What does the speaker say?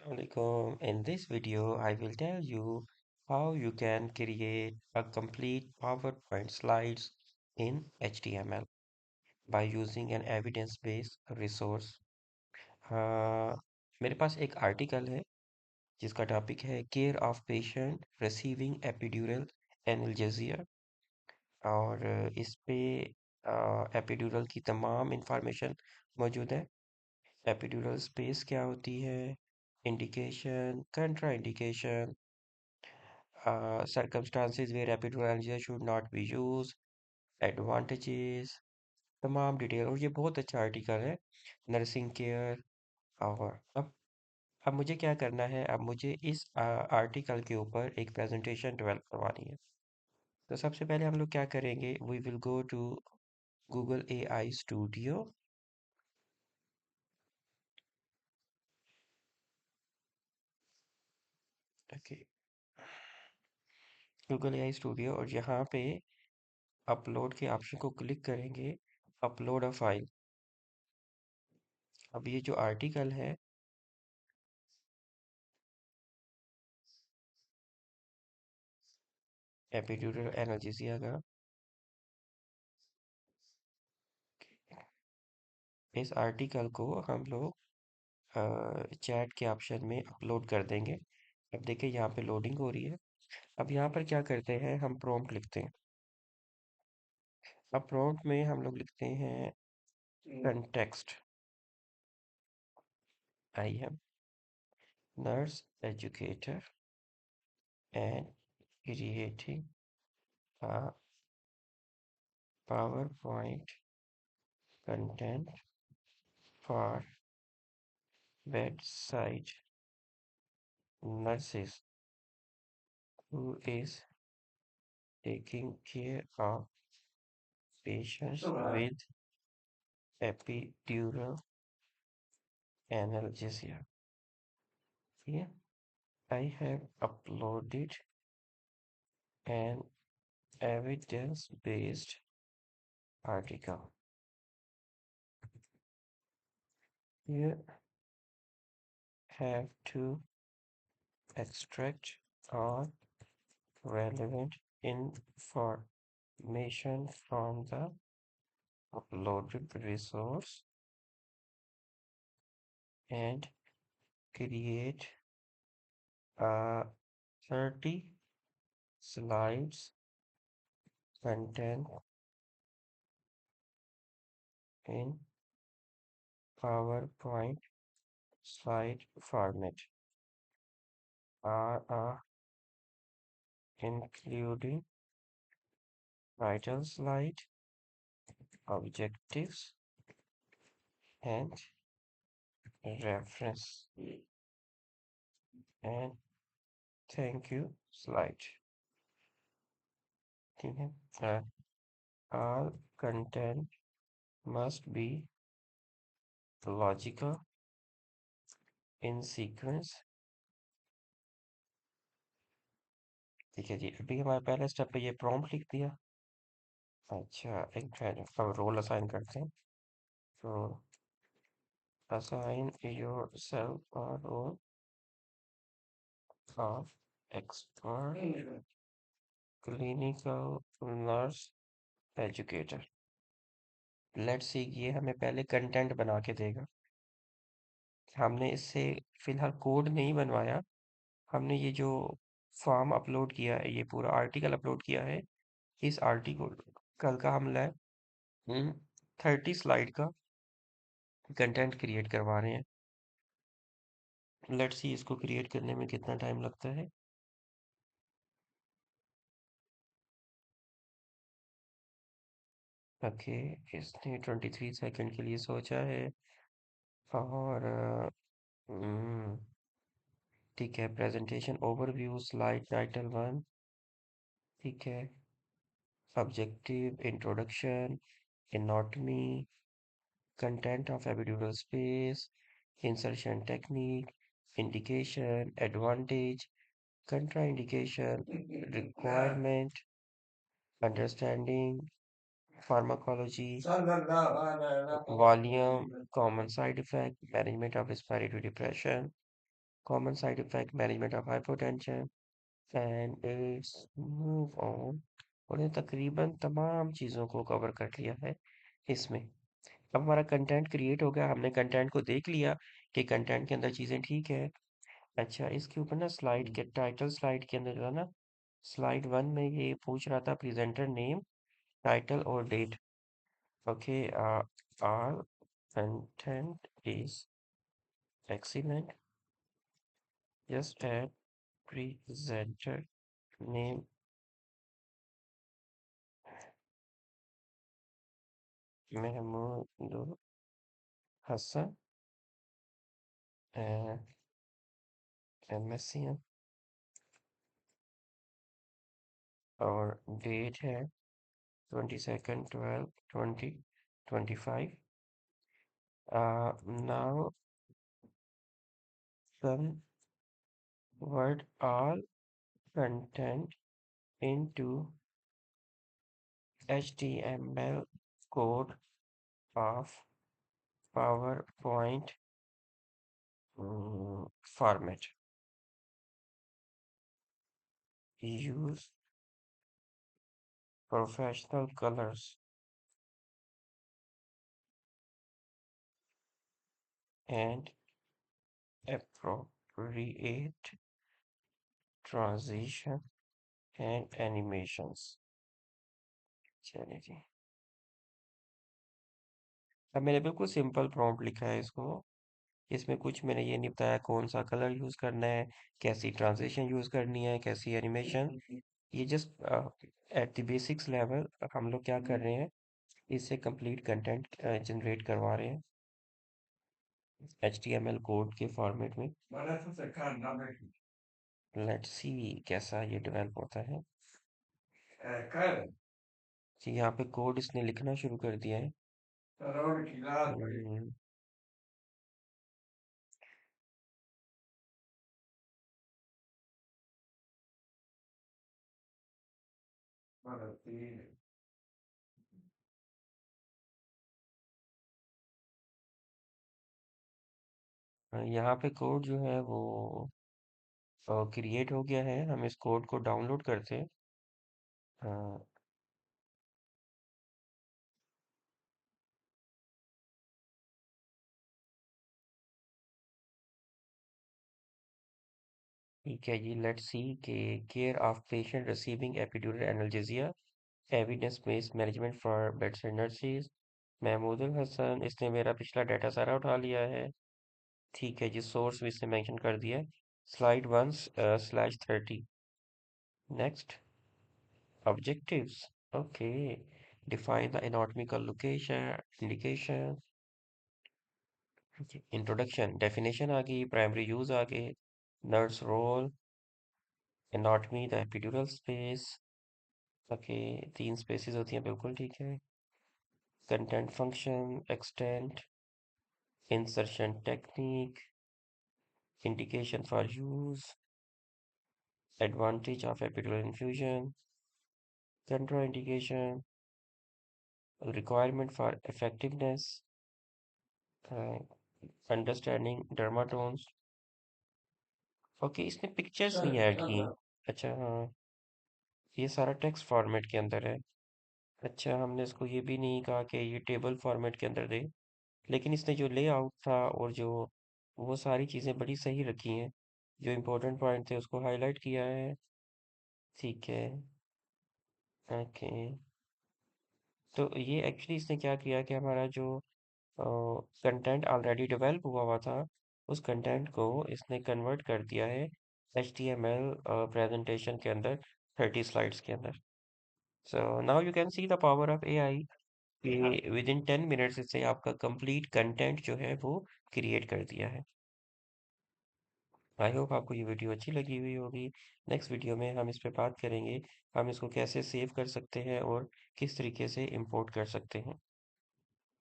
Assalamualaikum. In this video, I will tell you how you can create a complete PowerPoint slides in HTML by using an evidence-based resource. हाँ, मेरे पास एक article है जिसका topic है care of patient receiving epidural analgesia और इस पे epidural की तमाम इंफॉर्मेशन मौजूद है। एपिड्यूरल स्पेस क्या होती है, indication, कंट्रा indication, circumstances where epidural analgesia should not be used, advantages, तमाम डिटेल। और ये बहुत अच्छा आर्टिकल है नर्सिंग केयर। और अब मुझे क्या करना है, अब मुझे इस आर्टिकल के ऊपर एक प्रेजेंटेशन डेवलप करवानी है। तो सबसे पहले हम लोग क्या करेंगे, we will go to Google AI studio. Okay, Google AI studio, और यहाँ पे अपलोड के ऑप्शन को क्लिक करेंगे, अपलोड अ फाइल। अब ये जो आर्टिकल है एपिड्यूरल एनाल्जेसिया का, इस आर्टिकल को हम लोग चैट के ऑप्शन में अपलोड कर देंगे। अब देखिए यहाँ पे लोडिंग हो रही है। अब यहाँ पर क्या करते हैं, हम प्रॉम्प्ट लिखते हैं। अब प्रॉम्प्ट में हम लोग लिखते हैं context, I am nurse educator and creating a PowerPoint content for bedside nurses who is taking care of patients with epidural analgesia. Here I have uploaded an evidence-based article. You have to extract all relevant information from the uploaded resource and create a 30 slides content in PowerPoint slide format, including title slide, objectives, and reference, and thank you slide. ठीक है। all content must be logical in sequence। ठीक है जी, अभी हमारे पहले step पे ये prompt लिख दिया। अच्छा, एक मिनट, अब रोल असाइन करते हैं। तो assign yourself a role of expert clinical nurse educator। Let's see, ये हमें पहले कंटेंट बना के देगा। हमने इससे फिलहाल कोड नहीं बनवाया, हमने ये जो फॉर्म अपलोड किया है, ये पूरा आर्टिकल अपलोड किया है। इस आर्टिकल कल का हम लाए 30 स्लाइड का कंटेंट क्रिएट करवा रहे हैं। लेट्स सी इसको क्रिएट करने में कितना टाइम लगता है। ओके, इसने 23 सेकंड के लिए सोचा है। और हम्म, ठीक है, प्रेजेंटेशन ओवरव्यू स्लाइड टाइटल 1। ठीक है, subjective introduction, anatomy, content of epidural space, insertion technique, indication, advantage, contraindication, requirement, understanding, pharmacology, volume, common side effect, management of respiratory depression, common side effect, management of hypertension, and it's move on. उन्हें तकरीबन तमाम चीज़ों को cover कर लिया है इसमें। अब हमारा कंटेंट क्रिएट हो गया, हमने कंटेंट को देख लिया कि कंटेंट के अंदर चीज़ें ठीक है। अच्छा, इसके ऊपर ना स्लाइड के टाइटल स्लाइड के अंदर जो है ना, स्लाइड 1 में ये पूछ रहा था प्रेजेंटर नेम, टाइटल और date. Okay, our content is excellent, just add presenter name Mahmud Hasan, MSc और डेट है 22nd 12 2025। Now convert all content into HTML code of PowerPoint format. Use professional colors and appropriate transition and animations. चलिए जी, अब मैंने बिल्कुल simple prompt लिखा है इसको। इसमें कुछ मैंने ये नहीं बताया कौन सा कलर यूज़ करना है, कैसी ट्रांजिशन यूज़ करनी है, कैसी एनिमेशन। ये just at the basics level हम लोग क्या कर रहे हैं, इससे कंप्लीट कंटेंट जनरेट करवा रहे हैं HTML कोड के फॉर्मेट में। लेट्स सी कैसा ये डेवलप होता है। जी, यहाँ पे कोड इसने लिखना शुरू कर दिया है। हम्म, यहाँ पे कोड जो है वो क्रिएट हो गया है। हम इस कोड को डाउनलोड करते हैं। हाँ, ठीक है जी, लेट्स सी के care of patient receiving epidural analgesia, evidence based management for bed nurses, Mahmudul Hasan. इसने मेरा पिछला डाटा सारा उठा लिया है। ठीक है जी, सोर्स भी इसने मेंशन कर दिया है, slide 1/30। Next, objectives. Okay, define the anatomical location indication. Introduction, definition आ गई, प्राइमरी यूज आ गए, nurse role, anatomy the epidural space. Okay, 3 spaces होती हैं, बिल्कुल ठीक है। Content function, extent, insertion technique, indication for use, advantage of epidural infusion, contraindication, requirement for effectiveness, understanding dermatomes. Okay, इसने पिक्चर्स नहीं ऐड की। अच्छा हाँ, ये सारा टेक्स्ट फॉर्मेट के अंदर है। अच्छा, हमने इसको ये भी नहीं कहा कि ये टेबल फॉर्मेट के अंदर दे, लेकिन इसने जो लेआउट था और जो वो सारी चीज़ें बड़ी सही रखी हैं। जो इम्पोर्टेंट पॉइंट थे उसको हाईलाइट किया है। ठीक है, ओके। तो ये एक्चुअली इसने क्या किया कि हमारा जो कंटेंट ऑलरेडी डेवलप हुआ हुआ था, उस कंटेंट को इसने कन्वर्ट कर दिया है HTML प्रेजेंटेशन के अंदर, 30 स्लाइड्स के अंदर। So now you can see the power of AI कि विद इन 10 मिनट्स इससे आपका कंप्लीट कंटेंट जो है वो क्रिएट कर दिया है। आई होप आपको ये वीडियो अच्छी लगी हुई होगी। नेक्स्ट वीडियो में हम इस पे बात करेंगे, हम इसको कैसे सेव कर सकते हैं और किस तरीके से इंपोर्ट कर सकते हैं।